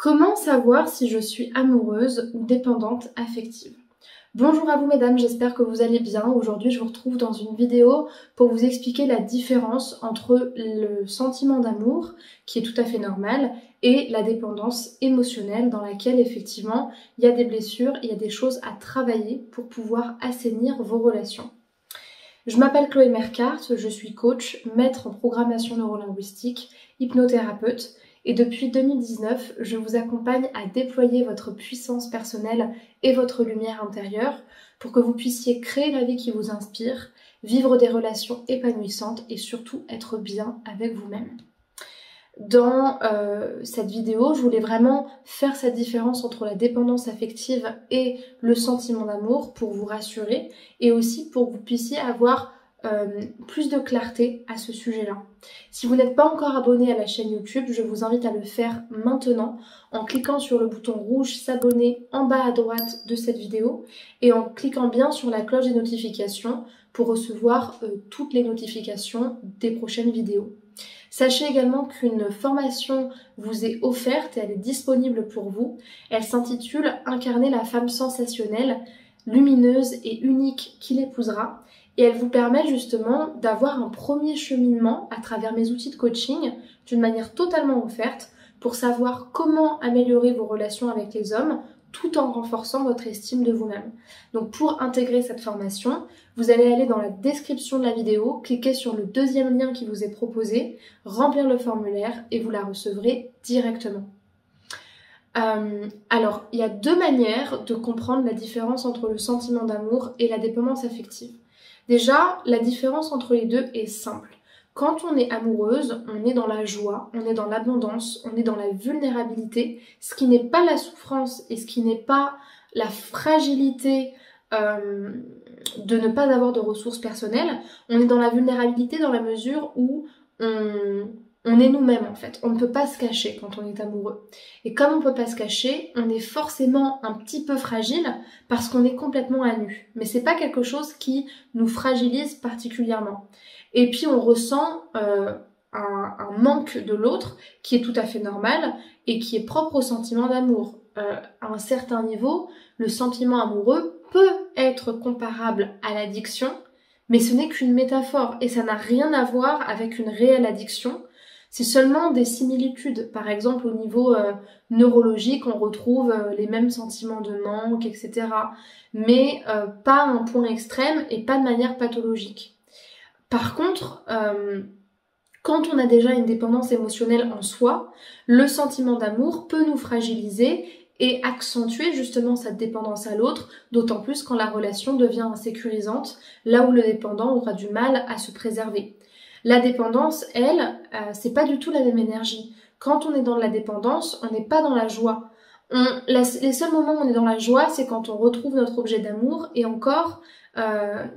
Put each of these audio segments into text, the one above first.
Comment savoir si je suis amoureuse ou dépendante affective? Bonjour à vous mesdames, j'espère que vous allez bien. Aujourd'hui je vous retrouve dans une vidéo pour vous expliquer la différence entre le sentiment d'amour, qui est tout à fait normal, et la dépendance émotionnelle dans laquelle effectivement il y a des blessures, il y a des choses à travailler pour pouvoir assainir vos relations. Je m'appelle Chloé Mercart, je suis coach, maître en programmation neurolinguistique, hypnothérapeute et depuis 2019, je vous accompagne à déployer votre puissance personnelle et votre lumière intérieure pour que vous puissiez créer la vie qui vous inspire, vivre des relations épanouissantes et surtout être bien avec vous-même. Dans cette vidéo, je voulais vraiment faire cette différence entre la dépendance affective et le sentiment d'amour pour vous rassurer et aussi pour que vous puissiez avoir plus de clarté à ce sujet-là. Si vous n'êtes pas encore abonné à la chaîne YouTube, je vous invite à le faire maintenant en cliquant sur le bouton rouge s'abonner en bas à droite de cette vidéo et en cliquant bien sur la cloche des notifications pour recevoir toutes les notifications des prochaines vidéos. Sachez également qu'une formation vous est offerte et elle est disponible pour vous. Elle s'intitule « Incarner la femme sensationnelle, lumineuse et unique qui l'épousera ». Et elle vous permet justement d'avoir un premier cheminement à travers mes outils de coaching d'une manière totalement offerte pour savoir comment améliorer vos relations avec les hommes tout en renforçant votre estime de vous-même. Donc pour intégrer cette formation, vous allez aller dans la description de la vidéo, cliquer sur le deuxième lien qui vous est proposé, remplir le formulaire et vous la recevrez directement. Alors, il y a deux manières de comprendre la différence entre le sentiment d'amour et la dépendance affective. Déjà, la différence entre les deux est simple. Quand on est amoureuse, on est dans la joie, on est dans l'abondance, on est dans la vulnérabilité, ce qui n'est pas la souffrance et ce qui n'est pas la fragilité de ne pas avoir de ressources personnelles. On est dans la vulnérabilité dans la mesure où on est nous-mêmes en fait. On ne peut pas se cacher quand on est amoureux. Et comme on ne peut pas se cacher, on est forcément un petit peu fragile parce qu'on est complètement à nu. Mais c'est pas quelque chose qui nous fragilise particulièrement. Et puis on ressent un manque de l'autre qui est tout à fait normal et qui est propre au sentiment d'amour. À un certain niveau, le sentiment amoureux peut être comparable à l'addiction, mais ce n'est qu'une métaphore et ça n'a rien à voir avec une réelle addiction. C'est seulement des similitudes. Par exemple, au niveau neurologique, on retrouve les mêmes sentiments de manque, etc. Mais pas à un point extrême et pas de manière pathologique. Par contre, quand on a déjà une dépendance émotionnelle en soi, le sentiment d'amour peut nous fragiliser et accentuer justement cette dépendance à l'autre, d'autant plus quand la relation devient insécurisante, là où le dépendant aura du mal à se préserver. La dépendance, elle, c'est pas du tout la même énergie. Quand on est dans la dépendance, on n'est pas dans la joie. Les seuls moments où on est dans la joie, c'est quand on retrouve notre objet d'amour, et encore,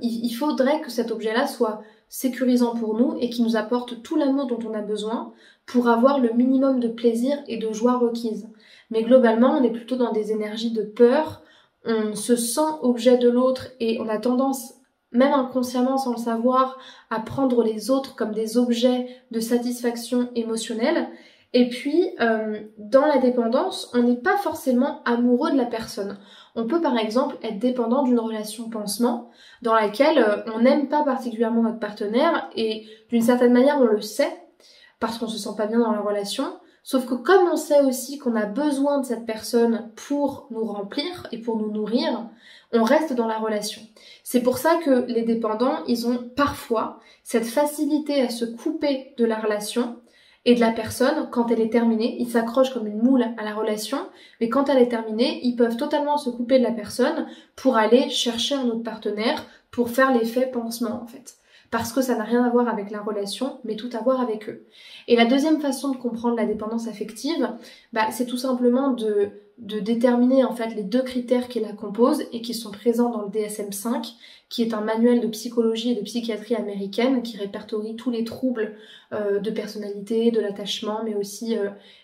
il faudrait que cet objet-là soit sécurisant pour nous et qui nous apporte tout l'amour dont on a besoin pour avoir le minimum de plaisir et de joie requise. Mais globalement, on est plutôt dans des énergies de peur, on se sent objet de l'autre et on a tendance, même inconsciemment sans le savoir, à prendre les autres comme des objets de satisfaction émotionnelle. Et puis, dans la dépendance, on n'est pas forcément amoureux de la personne. On peut par exemple être dépendant d'une relation pansement dans laquelle on n'aime pas particulièrement notre partenaire et d'une certaine manière on le sait parce qu'on se sent pas bien dans la relation. Sauf que comme on sait aussi qu'on a besoin de cette personne pour nous remplir et pour nous nourrir, on reste dans la relation. C'est pour ça que les dépendants, ils ont parfois cette facilité à se couper de la relation et de la personne quand elle est terminée. Ils s'accrochent comme une moule à la relation, mais quand elle est terminée, ils peuvent totalement se couper de la personne pour aller chercher un autre partenaire pour faire l'effet pansement en fait. Parce que ça n'a rien à voir avec la relation, mais tout à voir avec eux. Et la deuxième façon de comprendre la dépendance affective, c'est tout simplement de déterminer en fait les deux critères qui la composent et qui sont présents dans le DSM-5, qui est un manuel de psychologie et de psychiatrie américaine qui répertorie tous les troubles de personnalité, de l'attachement, mais aussi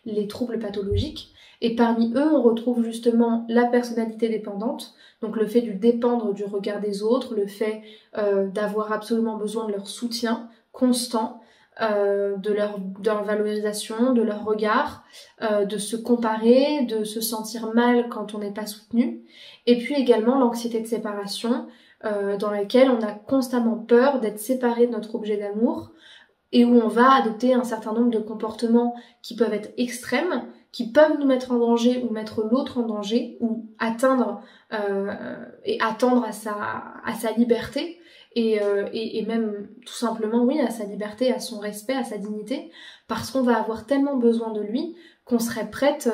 les troubles pathologiques. Et parmi eux, on retrouve justement la personnalité dépendante, donc le fait de dépendre du regard des autres, le fait d'avoir absolument besoin de leur soutien constant, de leur valorisation, de leur regard, de se comparer, de se sentir mal quand on n'est pas soutenu, et puis également l'anxiété de séparation, dans laquelle on a constamment peur d'être séparé de notre objet d'amour, et où on va adopter un certain nombre de comportements qui peuvent être extrêmes, qui peuvent nous mettre en danger ou mettre l'autre en danger, ou atteindre et attendre à sa liberté, et même tout simplement, oui, à sa liberté, à son respect, à sa dignité, parce qu'on va avoir tellement besoin de lui qu'on serait prête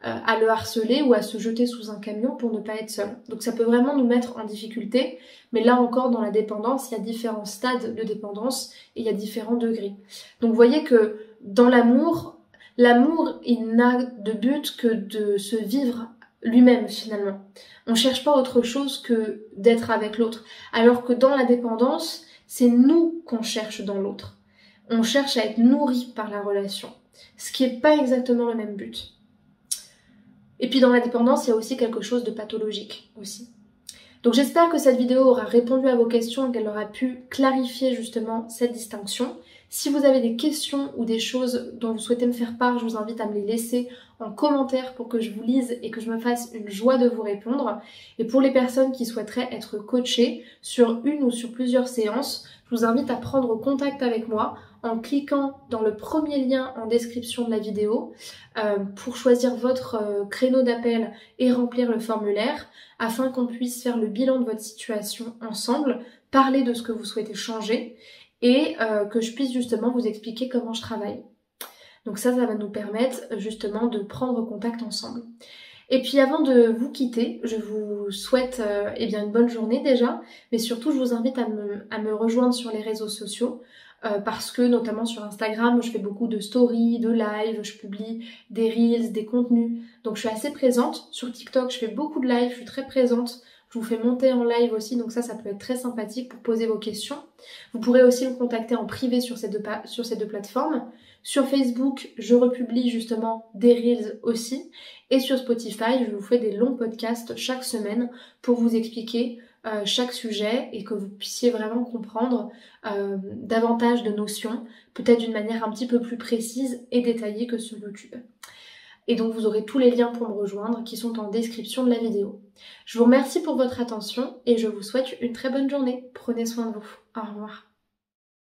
à le harceler ou à se jeter sous un camion pour ne pas être seul. Donc ça peut vraiment nous mettre en difficulté, mais là encore dans la dépendance, il y a différents stades de dépendance et il y a différents degrés. Donc vous voyez que dans l'amour, il n'a de but que de se vivre lui-même finalement. On cherche pas autre chose que d'être avec l'autre. Alors que dans la dépendance, c'est nous qu'on cherche dans l'autre. On cherche à être nourri par la relation. Ce qui n'est pas exactement le même but. Et puis dans la dépendance, il y a aussi quelque chose de pathologique aussi. Donc j'espère que cette vidéo aura répondu à vos questions et qu'elle aura pu clarifier justement cette distinction. Si vous avez des questions ou des choses dont vous souhaitez me faire part, je vous invite à me les laisser en commentaire pour que je vous lise et que je me fasse une joie de vous répondre. Et pour les personnes qui souhaiteraient être coachées sur une ou sur plusieurs séances, je vous invite à prendre contact avec moi en cliquant dans le premier lien en description de la vidéo pour choisir votre créneau d'appel et remplir le formulaire afin qu'on puisse faire le bilan de votre situation ensemble, parler de ce que vous souhaitez changer et que je puisse justement vous expliquer comment je travaille. Donc ça va nous permettre justement de prendre contact ensemble. Et puis avant de vous quitter, je vous souhaite une bonne journée déjà, mais surtout je vous invite à me rejoindre sur les réseaux sociaux parce que notamment sur Instagram, je fais beaucoup de stories, de lives, je publie des reels, des contenus, donc je suis assez présente. Sur TikTok, je fais beaucoup de lives, je suis très présente. Je vous fais monter en live aussi, donc ça peut être très sympathique pour poser vos questions. Vous pourrez aussi me contacter en privé sur ces deux plateformes. Sur Facebook, je republie justement des Reels aussi. Et sur Spotify, je vous fais des longs podcasts chaque semaine pour vous expliquer chaque sujet et que vous puissiez vraiment comprendre davantage de notions, peut-être d'une manière un petit peu plus précise et détaillée que sur YouTube. Et donc vous aurez tous les liens pour me rejoindre qui sont en description de la vidéo. Je vous remercie pour votre attention et je vous souhaite une très bonne journée. Prenez soin de vous. Au revoir.